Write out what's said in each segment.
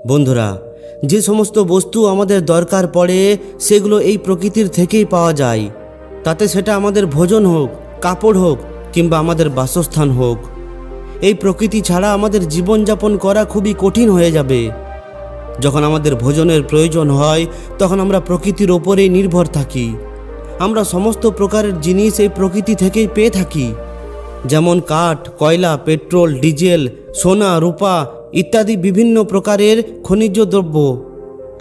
বন্ধুরা, যে সমস্ত বস্তু আমাদের দরকার পড়ে সেগুলো এই প্রকৃতির থেকেই পাওয়া যায়। তাতে সেটা আমাদের ভোজন হোক, কাপড় হোক কিংবা আমাদের বাসস্থান হোক। এই প্রকৃতি ছাড়া আমাদের জীবনযাপন করা খুবই কঠিন হয়ে যাবে। যখন আমাদের ভোজনের প্রয়োজন হয় তখন আমরা প্রকৃতির ওপরেই নির্ভর থাকি। আমরা সমস্ত প্রকারের জিনিস এই প্রকৃতি থেকেই পেয়ে থাকি, যেমন কাঠ, কয়লা, পেট্রোল, ডিজেল, সোনা, রূপা ইত্যাদি বিভিন্ন প্রকারের খনিজ দ্রব্য।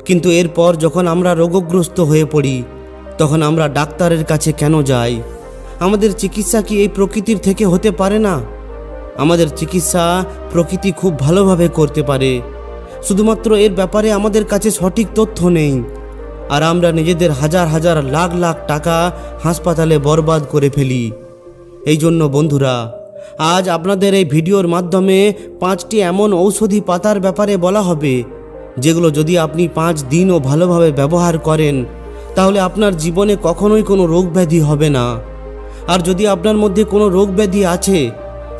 কিন্তু এরপর যখন আমরা রোগগ্রস্ত হয়ে পড়ি তখন আমরা ডাক্তারের কাছে কেন যাই? আমাদের চিকিৎসা কি এই প্রকৃতির থেকে হতে পারে না? আমাদের চিকিৎসা প্রকৃতি খুব ভালোভাবে করতে পারে, শুধুমাত্র এর ব্যাপারে আমাদের কাছে সঠিক তথ্য নেই। আর আমরা নিজেদের হাজার হাজার লাখ লাখ টাকা হাসপাতালে বরবাদ করে ফেলি। এই জন্য বন্ধুরা, আজ আপনাদের এই ভিডিওর মাধ্যমে 5টি এমন ঔষধি পাতার ব্যাপারে বলা হবে, যেগুলো যদি আপনি 5 দিনও ভালোভাবে ব্যবহার করেন তাহলে আপনার জীবনে কখনোই কোনো রোগ ব্যাধি হবে না। আর যদি আপনার মধ্যে কোনো রোগ ব্যাধি আছে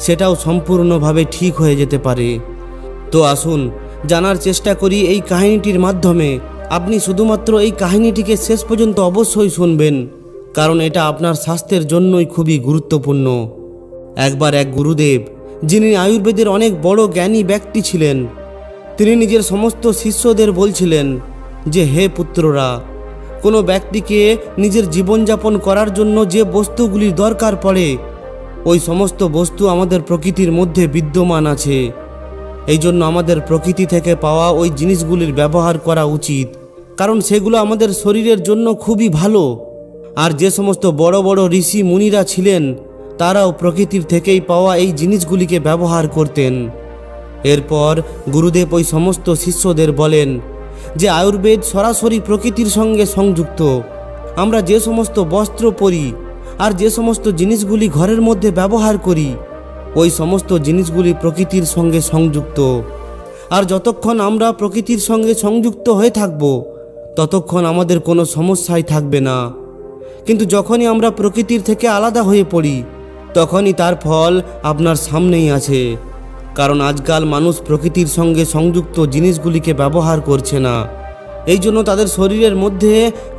সেটাও সম্পূর্ণভাবে ঠিক হয়ে যেতে পারে। তো আসুন জানার চেষ্টা করি এই কাহিনীটির মাধ্যমে। আপনি শুধুমাত্র এই কাহিনীটিকে শেষ পর্যন্ত অবশ্যই শুনবেন, কারণ এটা আপনার স্বাস্থ্যের জন্যই খুবই গুরুত্বপূর্ণ। একবার এক গুরুদেব, যিনি আয়ুর্বেদের অনেক বড় জ্ঞানী ব্যক্তি ছিলেন, তিনি নিজের সমস্ত শিষ্যদের বলছিলেন যে, হে পুত্ররা, কোনো ব্যক্তিকে নিজের জীবনযাপন করার জন্য যে বস্তুগুলির দরকার পড়ে ওই সমস্ত বস্তু আমাদের প্রকৃতির মধ্যে বিদ্যমান আছে। এই জন্য আমাদের প্রকৃতি থেকে পাওয়া ওই জিনিসগুলির ব্যবহার করা উচিত, কারণ সেগুলো আমাদের শরীরের জন্য খুবই ভালো। আর যে সমস্ত বড় বড় ঋষি মুনিরা ছিলেন তারাও প্রকৃতির থেকেই পাওয়া এই জিনিসগুলিকে ব্যবহার করতেন। এরপর গুরুদেব ওই সমস্ত শিষ্যদের বলেন যে আয়ুর্বেদ সরাসরি প্রকৃতির সঙ্গে সংযুক্ত। আমরা যে সমস্ত বস্ত্র পরি আর যে সমস্ত জিনিসগুলি ঘরের মধ্যে ব্যবহার করি ওই সমস্ত জিনিসগুলি প্রকৃতির সঙ্গে সংযুক্ত। আর যতক্ষণ আমরা প্রকৃতির সঙ্গে সংযুক্ত হয়ে থাকব ততক্ষণ আমাদের কোনো সমস্যাই থাকবে না। কিন্তু যখনই আমরা প্রকৃতির থেকে আলাদা হয়ে পড়ি তখনই তার ফল আপনার সামনেই আছে। কারণ আজকাল মানুষ প্রকৃতির সঙ্গে সংযুক্ত জিনিসগুলিকে ব্যবহার করছে না। এই জন্য তাদের শরীরের মধ্যে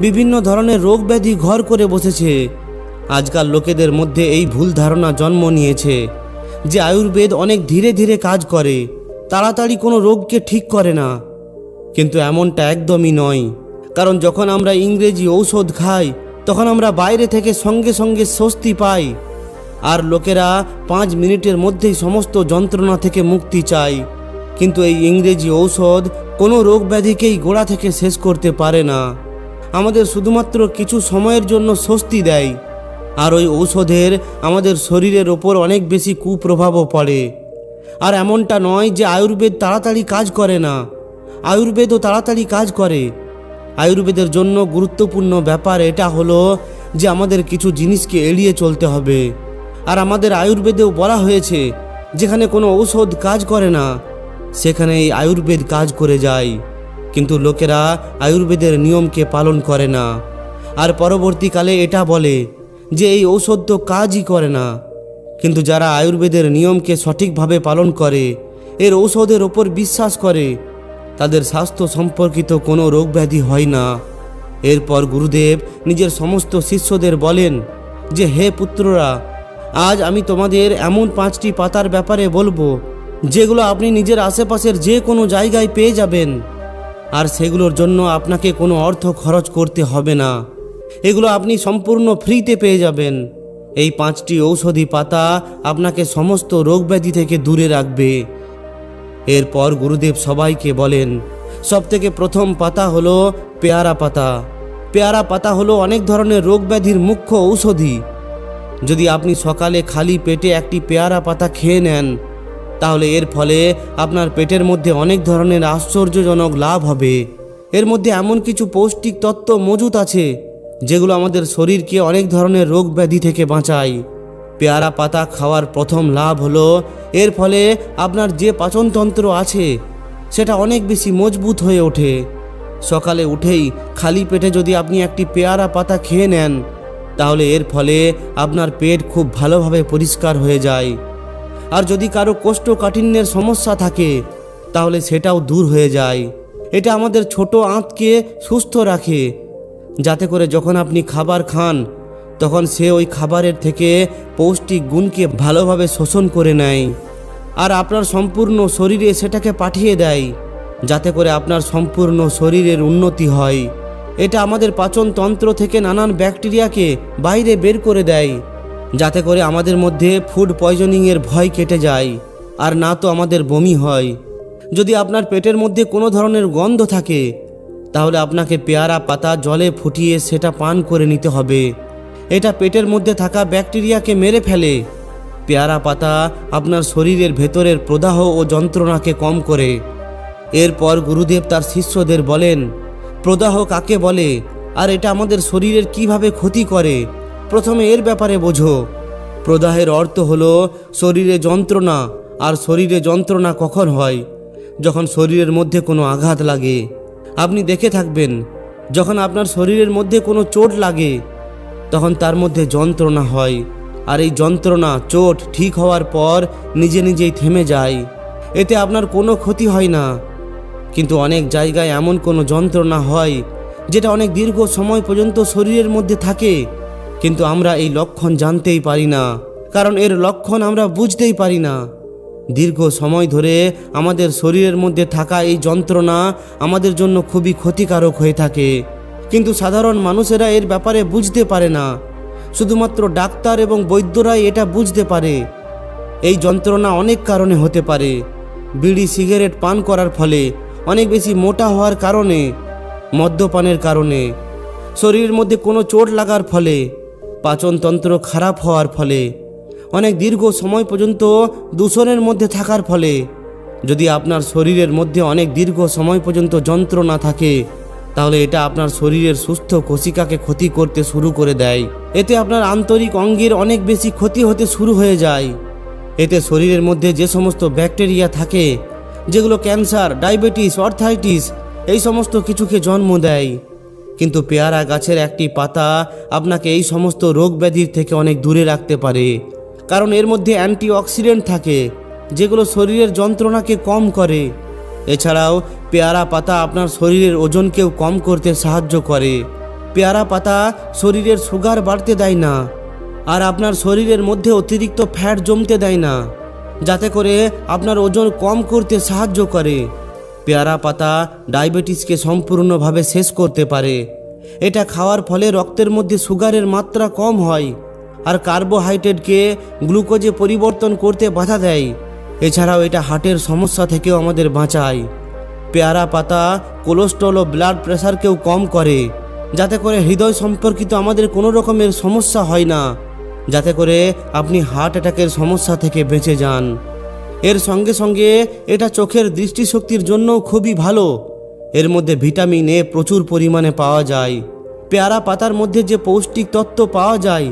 বিভিন্ন ধরনের রোগ ব্যাধি ঘর করে বসেছে। আজকাল লোকেদের মধ্যে এই ভুল ধারণা জন্ম নিয়েছে যে আয়ুর্বেদ অনেক ধীরে ধীরে কাজ করে, তাড়াতাড়ি কোনো রোগকে ঠিক করে না। কিন্তু এমনটা একদমই নয়, কারণ যখন আমরা ইংরেজি ঔষধ খাই তখন আমরা বাইরে থেকে সঙ্গে সঙ্গে স্বস্তি পাই, আর লোকেরা 5 মিনিটের মধ্যেই সমস্ত যন্ত্রণা থেকে মুক্তি চায়। কিন্তু এই ইংরেজি ঔষধ কোনো রোগ ব্যাধিকেই গোড়া থেকে শেষ করতে পারে না। আমাদের শুধুমাত্র কিছু সময়ের জন্য স্বস্তি দেয়, আর ওই ঔষধের আমাদের শরীরের ওপর অনেক বেশি কুপ্রভাবও পড়ে। আর এমনটা নয় যে আয়ুর্বেদ তাড়াতাড়ি কাজ করে না, আয়ুর্বেদও তাড়াতাড়ি কাজ করে। আয়ুর্বেদের জন্য গুরুত্বপূর্ণ ব্যাপার এটা হলো যে আমাদের কিছু জিনিসকে এড়িয়ে চলতে হবে। আর আমাদের আয়ুর্বেদেও বলা হয়েছে যেখানে কোনো ঔষধ কাজ করে না সেখানে এই আয়ুর্বেদ কাজ করে যায়। কিন্তু লোকেরা আয়ুর্বেদের নিয়মকে পালন করে না, আর পরবর্তীকালে এটা বলে যে এই ঔষধ তো কাজই করে না। কিন্তু যারা আয়ুর্বেদের নিয়মকে সঠিকভাবে পালন করে, এর ঔষধের ওপর বিশ্বাস করে, তাদের স্বাস্থ্য সম্পর্কিত কোনো রোগ ব্যাধি হয় না। এরপর গুরুদেব নিজের সমস্ত শিষ্যদের বলেন যে, হে পুত্ররা, আজ আমি তোমাদের এমন 5টি পাতার ব্যাপারে বলবো যেগুলো আপনি নিজের আশেপাশের যে কোনো জায়গায় পেয়ে যাবেন, আর সেগুলোর জন্য আপনাকে কোনো অর্থ খরচ করতে হবে না। এগুলো আপনি সম্পূর্ণ ফ্রিতে পেয়ে যাবেন। এই 5টি ঔষধি পাতা আপনাকে সমস্ত রোগ ব্যাধি থেকে দূরে রাখবে। এরপর গুরুদেব সবাইকে বলেন, সবথেকে প্রথম পাতা হলো পেয়ারা পাতা। পেয়ারা পাতা হলো অনেক ধরনের রোগ ব্যাধির মুখ্য ঔষধি। যদি আপনি সকালে খালি পেটে একটি পেয়ারা পাতা খেয়ে নেন তাহলে এর ফলে আপনার পেটের মধ্যে অনেক ধরনের আশ্চর্যজনক লাভ হবে। এর মধ্যে এমন কিছু পৌষ্টিক তত্ত্ব মজুত আছে যেগুলো আমাদের শরীরকে অনেক ধরনের রোগ ব্যাধি থেকে বাঁচায়। পেয়ারা পাতা খাওয়ার প্রথম লাভ হলো এর ফলে আপনার যে পাচনতন্ত্র আছে সেটা অনেক বেশি মজবুত হয়ে ওঠে। সকালে উঠেই খালি পেটে যদি আপনি একটি পেয়ারা পাতা খেয়ে নেন তাহলে এর ফলে আপনার পেট খুব ভালোভাবে পরিষ্কার হয়ে যায়। আর যদি কারো কোষ্ঠকাঠিন্যের সমস্যা থাকে তাহলে সেটাও দূর হয়ে যায়। এটা আমাদের ছোট আঁতকে সুস্থ রাখে, যাতে করে যখন আপনি খাবার খান তখন সে ওই খাবারের থেকে পৌষ্টিক গুণকে ভালোভাবে শোষণ করে নেয় আর আপনার সম্পূর্ণ শরীরে সেটাকে পাঠিয়ে দেয়, যাতে করে আপনার সম্পূর্ণ শরীরের উন্নতি হয়। এটা আমাদের পাচনতন্ত্র থেকে নানান ব্যাকটেরিয়াকে বাইরে বের করে দেয়, যাতে করে আমাদের মধ্যে ফুড পয়জনিংয়ের ভয় কেটে যায় আর না তো আমাদের বমি হয়। যদি আপনার পেটের মধ্যে কোনো ধরনের গন্ধ থাকে তাহলে আপনাকে পেয়ারা পাতা জলে ফুটিয়ে সেটা পান করে নিতে হবে। এটা পেটের মধ্যে থাকা ব্যাকটেরিয়াকে মেরে ফেলে। পেয়ারা পাতা আপনার শরীরের ভেতরের প্রদাহ ও যন্ত্রণাকে কম করে। এরপর গুরুদেব তার শিষ্যদের বলেন, প্রদাহ কাকে বলে আর এটা আমাদের শরীরের কিভাবে ক্ষতি করে, প্রথমে এর ব্যাপারে বোঝো। প্রদাহের অর্থ হলো শরীরে যন্ত্রণা। আর শরীরে যন্ত্রণা কখন হয়? যখন শরীরের মধ্যে কোনো আঘাত লাগে। আপনি দেখে থাকবেন, যখন আপনার শরীরের মধ্যে কোনো চোট লাগে তখন তার মধ্যে যন্ত্রণা হয়, আর এই যন্ত্রণা চোট ঠিক হওয়ার পর নিজে নিজেই থেমে যায়। এতে আপনার কোনো ক্ষতি হয় না। কিন্তু অনেক জায়গায় এমন কোনো যন্ত্রণা হয় যেটা অনেক দীর্ঘ সময় পর্যন্ত শরীরের মধ্যে থাকে, কিন্তু আমরা এই লক্ষণ জানতেই পারি না, কারণ এর লক্ষণ আমরা বুঝতেই পারি না। দীর্ঘ সময় ধরে আমাদের শরীরের মধ্যে থাকা এই যন্ত্রণা আমাদের জন্য খুবই ক্ষতিকারক হয়ে থাকে, কিন্তু সাধারণ মানুষেরা এর ব্যাপারে বুঝতে পারে না। শুধুমাত্র ডাক্তার এবং বৈদ্যরাই এটা বুঝতে পারে। এই যন্ত্রণা অনেক কারণে হতে পারে। বিড়ি সিগারেট পান করার ফলে, অনেক বেশি মোটা হওয়ার কারণে, মদ্যপানের কারণে, শরীরের মধ্যে কোনো চোট লাগার ফলে, পাচনতন্ত্র খারাপ হওয়ার ফলে, অনেক দীর্ঘ সময় পর্যন্ত দূষণের মধ্যে থাকার ফলে। যদি আপনার শরীরের মধ্যে অনেক দীর্ঘ সময় পর্যন্ত যন্ত্রণা থাকে তাহলে এটা আপনার শরীরের সুস্থ কোশিকাকে ক্ষতি করতে শুরু করে দেয়। এতে আপনার আন্তরিক অঙ্গের অনেক বেশি ক্ষতি হতে শুরু হয়ে যায়। এতে শরীরের মধ্যে যে সমস্ত ব্যাকটেরিয়া থাকে যেগুলো ক্যান্সার, ডায়াবেটিস, আর্থ্রাইটিস এই সমস্ত কিছুকে জন্ম দেয়। কিন্তু পেয়ারা গাছের একটি পাতা আপনাকে এই সমস্ত রোগ ব্যাধির থেকে অনেক দূরে রাখতে পারে, কারণ এর মধ্যে অ্যান্টিঅক্সিডেন্ট থাকে যেগুলো শরীরের যন্ত্রণাকে কম করে। এছাড়াও পেয়ারা পাতা আপনার শরীরের ওজনকেও কম করতে সাহায্য করে। পেয়ারা পাতা শরীরের সুগার বাড়তে দেয় না আর আপনার শরীরের মধ্যে অতিরিক্ত ফ্যাট জমতে দেয় না, যাতে করে আপনার ওজন কম করতে সাহায্য করে। পেয়ারা পাতা ডায়াবেটিসকে সম্পূর্ণভাবে শেষ করতে পারে। এটা খাওয়ার ফলে রক্তের মধ্যে সুগারের মাত্রা কম হয় আর কার্বোহাইড্রেটকে গ্লুকোজে পরিবর্তন করতে বাধা দেয়। এছাড়াও এটা হার্টের সমস্যা থেকেও আমাদের বাঁচায়। পেয়ারা পাতা কোলেস্ট্রল ও ব্লাড প্রেশারকেও কম করে, যাতে করে হৃদয় সম্পর্কিত আমাদের কোনো রকমের সমস্যা হয় না, যাতে করে আপনি হার্ট অ্যাটাকের সমস্যা থেকে বেঁচে যান। এর সঙ্গে সঙ্গে এটা চোখের দৃষ্টিশক্তির জন্যও খুবই ভালো। এর মধ্যে ভিটামিন এ প্রচুর পরিমাণে পাওয়া যায়। পেয়ারা পাতার মধ্যে যে পৌষ্টিক তত্ত্ব পাওয়া যায়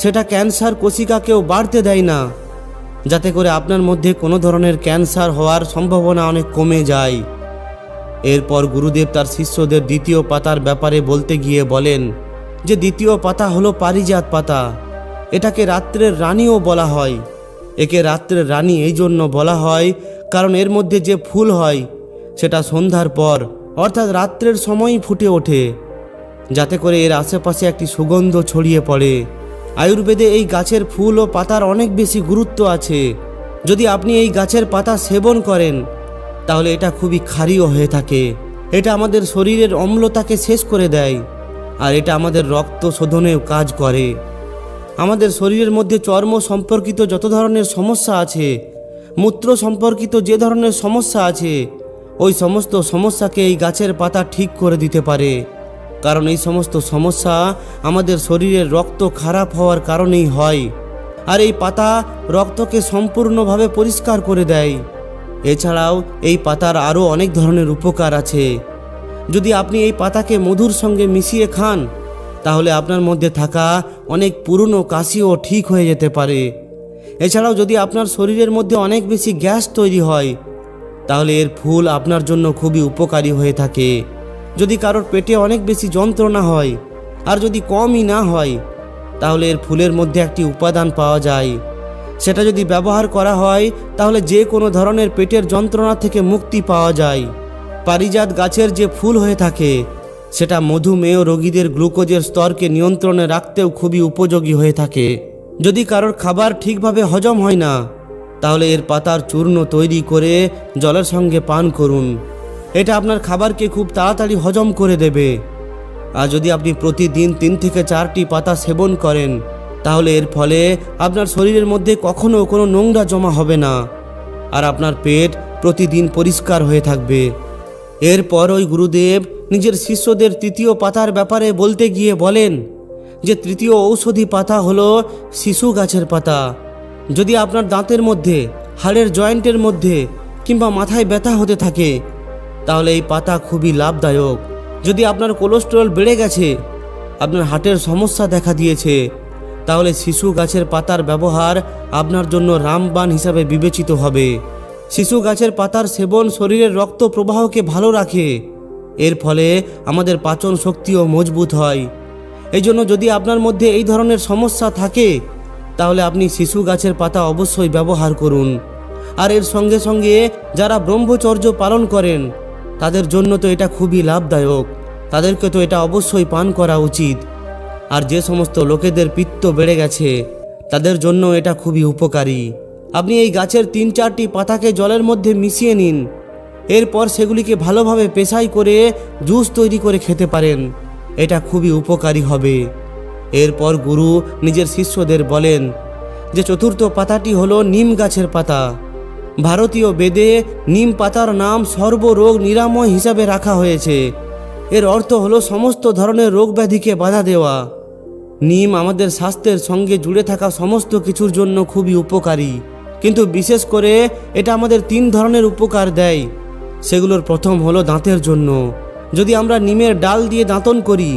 সেটা ক্যান্সার কোশিকাকেও বাড়তে দেয় না, যাতে করে আপনার মধ্যে কোনো ধরনের ক্যান্সার হওয়ার সম্ভাবনা অনেক কমে যায়। এরপর গুরুদেব তার শিষ্যদের দ্বিতীয় পাতার ব্যাপারে বলতে গিয়ে বলেন যে দ্বিতীয় পাতা হলো পারিজাত পাতা। এটাকে রাত্রের রানীও বলা হয়। একে রাত্রের রানী এই জন্য বলা হয় কারণ এর মধ্যে যে ফুল হয় সেটা সন্ধ্যার পর অর্থাৎ রাত্রের সময়ই ফুটে ওঠে, যাতে করে এর আশেপাশে একটি সুগন্ধ ছড়িয়ে পড়ে। আয়ুর্বেদে এই গাছের ফুল ও পাতার অনেক বেশি গুরুত্ব আছে। যদি আপনি এই গাছের পাতা সেবন করেন তাহলে এটা খুবই ক্ষারীয় হয়ে থাকে। এটা আমাদের শরীরের অম্লতাকে শেষ করে দেয় আর এটা আমাদের রক্ত শোধনেও কাজ করে। আমাদের শরীরের মধ্যে চর্ম সম্পর্কিত যত ধরনের সমস্যা আছে, মূত্র সম্পর্কিত যে ধরনের সমস্যা আছে, ওই সমস্ত সমস্যাকে এই গাছের পাতা ঠিক করে দিতে পারে। কারণ এই সমস্ত সমস্যা আমাদের শরীরের রক্ত খারাপ হওয়ার কারণেই হয়, আর এই পাতা রক্তকে সম্পূর্ণভাবে পরিষ্কার করে দেয়। এছাড়াও এই পাতার আরও অনেক ধরনের উপকার আছে। যদি আপনি এই পাতাকে মধুর সঙ্গে মিশিয়ে খান তাহলে আপনার মধ্যে থাকা অনেক পুরনো কাশিও ঠিক হয়ে যেতে পারে। এছাড়াও যদি আপনার শরীরের মধ্যে অনেক বেশি গ্যাস তৈরি হয় তাহলে এর ফুল আপনার জন্য খুবই উপকারী হয়ে থাকে। যদি কারোর পেটে অনেক বেশি যন্ত্রণা হয় আর যদি কমই না হয় তাহলে এর ফুলের মধ্যে একটি উপাদান পাওয়া যায় সেটা যদি ব্যবহার করা হয় তাহলে যে কোনো ধরনের পেটের যন্ত্রণা থেকে মুক্তি পাওয়া যায়। পারিজাত গাছের যে ফুল হয়ে থাকে সেটা মধুমেহ রোগীদের গ্লুকোজের স্তরকে নিয়ন্ত্রণে রাখতেও খুবই উপযোগী হয়ে থাকে। যদি কারোর খাবার ঠিকভাবে হজম হয় না তাহলে এর পাতার চূর্ণ তৈরি করে জলের সঙ্গে পান করুন। এটা আপনার খাবারকে খুব তাড়াতাড়ি হজম করে দেবে। আর যদি আপনি প্রতিদিন 3 থেকে 4টি পাতা সেবন করেন তাহলে এর ফলে আপনার শরীরের মধ্যে কখনো কোনো নোংরা জমা হবে না আর আপনার পেট প্রতিদিন পরিষ্কার হয়ে থাকবে। এরপর ওই গুরুদেব নিজের শিষ্যদের তৃতীয় পাতার ব্যাপারে বলতে গিয়ে বলেন যে তৃতীয় ঔষধি পাতা হলো শিশু গাছের পাতা। যদি আপনার দাঁতের মধ্যে, হাড়ের জয়েন্টের মধ্যে কিংবা মাথায় ব্যথা হতে থাকে তাহলে এই পাতা খুবই লাভদায়ক। যদি আপনার কোলেস্টেরল বেড়ে গেছে, আপনার হার্টের সমস্যা দেখা দিয়েছে, তাহলে শিশু গাছের পাতার ব্যবহার আপনার জন্য রামবাণ হিসাবে বিবেচিত হবে। শিশু গাছের পাতার সেবন শরীরের রক্ত প্রবাহকে ভালো রাখে। এর ফলে আমাদের পাচন শক্তিও মজবুত হয়। এই জন্য যদি আপনার মধ্যে এই ধরনের সমস্যা থাকে তাহলে আপনি শিশু গাছের পাতা অবশ্যই ব্যবহার করুন। আর এর সঙ্গে সঙ্গে যারা ব্রহ্মচর্য পালন করেন তাদের জন্য তো এটা খুবই লাভদায়ক, তাদেরকে তো এটা অবশ্যই পান করা উচিত। আর যে সমস্ত লোকেদের পিত্ত বেড়ে গেছে তাদের জন্য এটা খুবই উপকারী। আপনি এই গাছের 3-4টি পাতাকে জলের মধ্যে মিশিয়ে নিন। এরপর সেগুলিকে ভালোভাবে পেশাই করে জুস তৈরি করে খেতে পারেন। এটা খুবই উপকারী হবে। এরপর গুরু নিজের শিষ্যদের বলেন যে চতুর্থ পাতাটি হলো নিম গাছের পাতা। ভারতীয় বেদে নিম পাতার নাম সর্বরোগ নিরাময় হিসাবে রাখা হয়েছে। এর অর্থ হলো সমস্ত ধরনের রোগ ব্যাধিকে বাধা দেওয়া। নিম আমাদের স্বাস্থ্যের সঙ্গে জুড়ে থাকা সমস্ত কিছুর জন্য খুবই উপকারী, কিন্তু বিশেষ করে এটা আমাদের 3 ধরনের উপকার দেয়। সেগুলোর প্রথম হলো দাঁতের জন্য। যদি আমরা নিমের ডাল দিয়ে দাঁতন করি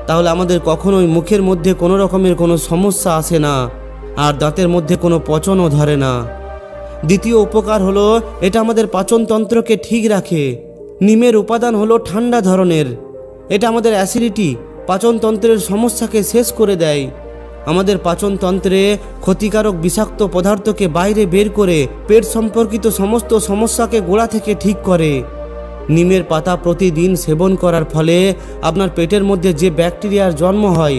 তাহলে আমাদের কখনোই মুখের মধ্যে কোনো রকমের কোনো সমস্যা আসে না আর দাঁতের মধ্যে কোনো পচনও ধরে না। দ্বিতীয় উপকার হলো এটা আমাদের পাচনতন্ত্রকে ঠিক রাখে। নিমের উপাদান হলো ঠান্ডা ধরনের। এটা আমাদের অ্যাসিডিটি, পাচনতন্ত্রের সমস্যাকে শেষ করে দেয়। আমাদের পাচনতন্ত্রে ক্ষতিকারক বিষাক্ত পদার্থকে বাইরে বের করে পেট সম্পর্কিত সমস্ত সমস্যাকে গোড়া থেকে ঠিক করে। নিমের পাতা প্রতিদিন সেবন করার ফলে আপনার পেটের মধ্যে যে ব্যাকটেরিয়ার জন্ম হয়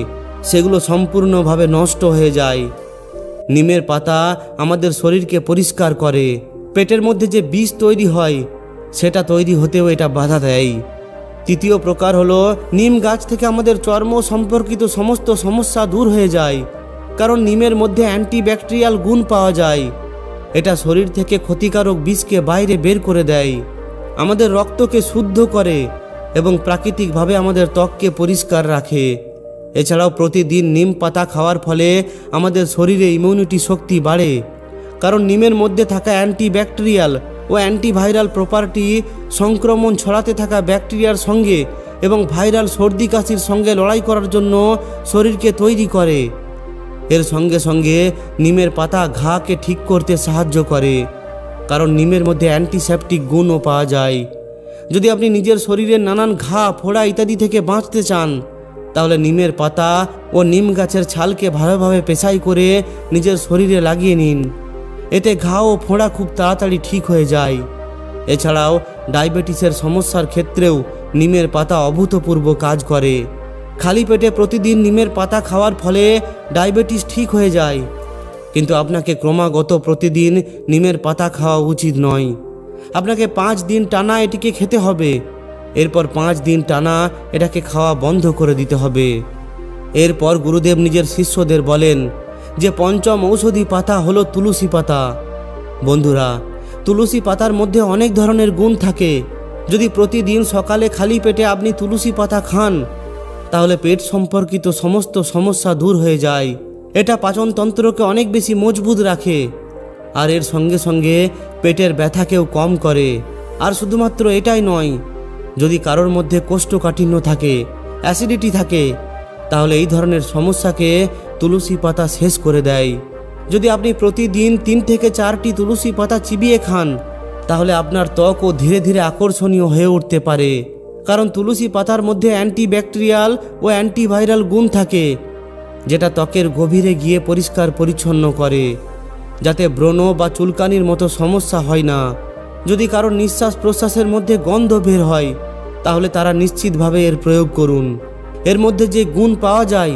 সেগুলো সম্পূর্ণভাবে নষ্ট হয়ে যায়। নিমের পাতা আমাদের শরীরকে পরিষ্কার করে। পেটের মধ্যে যে বিষ তৈরি হয় সেটা তৈরি হতেও এটা বাধা দেয়। তৃতীয় প্রকার হলো নিম গাছ থেকে আমাদের চর্ম সম্পর্কিত সমস্ত সমস্যা দূর হয়ে যায়, কারণ নিমের মধ্যে অ্যান্টিব্যাকটেরিয়াল গুণ পাওয়া যায়। এটা শরীর থেকে ক্ষতিকারক বিষকে বাইরে বের করে দেয়, আমাদের রক্তকে শুদ্ধ করে এবং প্রাকৃতিকভাবে আমাদের ত্বককে পরিষ্কার রাখে। এছাড়াও প্রতিদিন নিম পাতা খাওয়ার ফলে আমাদের শরীরে ইমিউনিটি শক্তি বাড়ে, কারণ নিমের মধ্যে থাকা অ্যান্টিব্যাকটেরিয়াল ও অ্যান্টিভাইরাল প্রপার্টি সংক্রমণ ছড়াতে থাকা ব্যাকটেরিয়ার সঙ্গে এবং ভাইরাল সর্দি কাশির সঙ্গে লড়াই করার জন্য শরীরকে তৈরি করে। এর সঙ্গে সঙ্গে নিমের পাতা ঘাকে ঠিক করতে সাহায্য করে, কারণ নিমের মধ্যে অ্যান্টিসেপটিক গুণও পাওয়া যায়। যদি আপনি নিজের শরীরের নানান ঘা, ফোড়া ইত্যাদি থেকে বাঁচতে চান তাহলে নিমের পাতা ও নিম গাছের ছালকে ভালোভাবে পেশাই করে নিজের শরীরে লাগিয়ে নিন। এতে ঘা ও ফোড়া খুব তাড়াতাড়ি ঠিক হয়ে যায়। এছাড়াও ডায়াবেটিসের সমস্যার ক্ষেত্রেও নিমের পাতা অভূতপূর্ব কাজ করে। খালি পেটে প্রতিদিন নিমের পাতা খাওয়ার ফলে ডায়াবেটিস ঠিক হয়ে যায়, কিন্তু আপনাকে ক্রমাগত প্রতিদিন নিমের পাতা খাওয়া উচিত নয়। আপনাকে 5 দিন টানা এটিকে খেতে হবে। এরপর 5 দিন টানা এটাকে খাওয়া বন্ধ করে দিতে হবে। এরপর গুরুদেব নিজের শিষ্যদের বলেন যে পঞ্চম ঔষধি পাতা হলো তুলসী পাতা। বন্ধুরা, তুলসী পাতার মধ্যে অনেক ধরনের গুণ থাকে। যদি প্রতিদিন সকালে খালি পেটে আপনি তুলসী পাতা খান তাহলে পেট সম্পর্কিত সমস্ত সমস্যা দূর হয়ে যায়। এটা পাচনতন্ত্রকে অনেক বেশি মজবুত রাখে আর এর সঙ্গে সঙ্গে পেটের ব্যথাকেও কম করে। আর শুধুমাত্র এটাই নয়, যদি কারোর মধ্যে কোষ্ঠকাঠিন্য থাকে, অ্যাসিডিটি থাকে, তাহলে এই ধরনের সমস্যাকে তুলসী পাতা শেষ করে দেয়। যদি আপনি প্রতিদিন 3 থেকে 4টি তুলসী পাতা চিবিয়ে খান তাহলে আপনার ত্বকও ধীরে ধীরে আকর্ষণীয় হয়ে উঠতে পারে, কারণ তুলসী পাতার মধ্যে অ্যান্টিব্যাকটেরিয়াল ও অ্যান্টিভাইরাল গুণ থাকে, যেটা ত্বকের গভীরে গিয়ে পরিষ্কার পরিচ্ছন্ন করে। যাতে ব্রণ বা চুলকানির মতো সমস্যা হয় না। যদি কারোর নিঃশ্বাস প্রশ্বাসের মধ্যে গন্ধ বের হয় তাহলে তারা নিশ্চিতভাবে এর প্রয়োগ করুন। এর মধ্যে যে গুণ পাওয়া যায়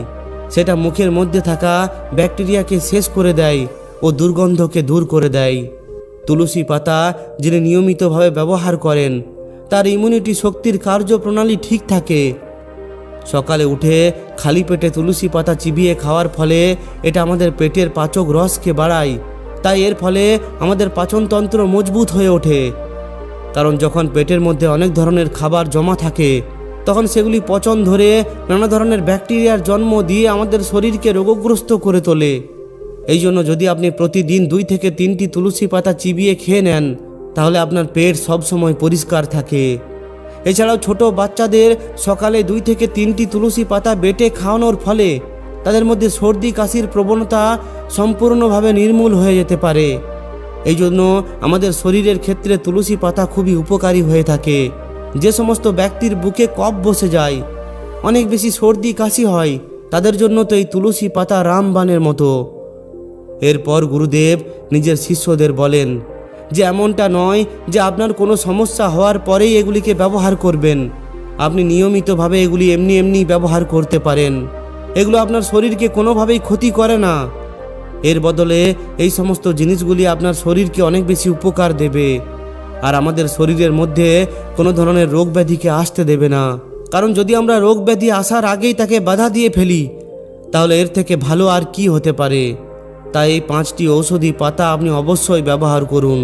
সেটা মুখের মধ্যে থাকা ব্যাকটেরিয়াকে শেষ করে দেয় ও দুর্গন্ধকে দূর করে দেয়। তুলসী পাতা যিনি নিয়মিতভাবে ব্যবহার করেন তার ইমিউনিটি শক্তির কার্যপ্রণালী ঠিক থাকে। সকালে উঠে খালি পেটে তুলসী পাতা চিবিয়ে খাওয়ার ফলে এটা আমাদের পেটের পাচক রসকে বাড়ায়। তাই এর ফলে আমাদের পাচনতন্ত্র মজবুত হয়ে ওঠে। কারণ যখন পেটের মধ্যে অনেক ধরনের খাবার জমা থাকে তখন সেগুলি পচন ধরে নানা ধরনের ব্যাকটেরিয়ার জন্ম দিয়ে আমাদের শরীরকে রোগগ্রস্ত করে তোলে। এই জন্য যদি আপনি প্রতিদিন 2 থেকে 3টি তুলসী পাতা চিবিয়ে খেয়ে নেন তাহলে আপনার পেট সবসময় পরিষ্কার থাকে। এছাড়াও ছোট বাচ্চাদের সকালে 2 থেকে 3টি তুলসী পাতা বেটে খাওয়ানোর ফলে তাদের মধ্যে সর্দি কাশির প্রবণতা সম্পূর্ণভাবে নির্মূল হয়ে যেতে পারে। এই জন্য আমাদের শরীরের ক্ষেত্রে তুলসী পাতা খুবই উপকারী হয়ে থাকে। যে সমস্ত ব্যক্তির বুকে কফ বসে যায়, অনেক বেশি সর্দি কাশি হয়, তাদের জন্য তো এই তুলসী পাতা রামবাণের মতো। এরপর গুরুদেব নিজের শিষ্যদের বলেন যে এমনটা নয় যে আপনার কোনো সমস্যা হওয়ার পরেই এগুলিকে ব্যবহার করবেন। আপনি নিয়মিতভাবে এগুলি এমনি ব্যবহার করতে পারেন। এগুলো আপনার শরীরকে কোনোভাবেই ক্ষতি করে না। এর বদলে এই সমস্ত জিনিসগুলি আপনার শরীরকে অনেক বেশি উপকার দেবে আর আমাদের শরীরের মধ্যে কোনো ধরনের রোগ ব্যাধিকে আসতে দেবে না। কারণ যদি আমরা রোগ ব্যাধি আসার আগেই তাকে বাধা দিয়ে ফেলি তাহলে এর থেকে ভালো আর কি হতে পারে। তাই এই 5টি ঔষধি পাতা আপনি অবশ্যই ব্যবহার করুন।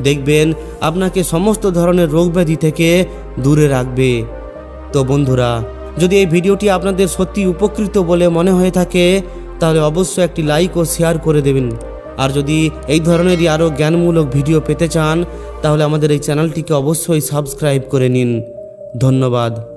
দেখবেন আপনাকে সমস্ত ধরনের রোগ ব্যাধি থেকে দূরে রাখবে। তো বন্ধুরা, যদি এই ভিডিওটি আপনাদের সত্যি উপকৃত বলে মনে হয়ে থাকে তাহলে অবশ্যই একটি লাইক ও শেয়ার করে দেবেন। আর যদি এই ধরনেরই আরও জ্ঞানমূলক ভিডিও পেতে চান তাহলে আমাদের এই চ্যানেলটিকে অবশ্যই সাবস্ক্রাইব করে নিন। ধন্যবাদ।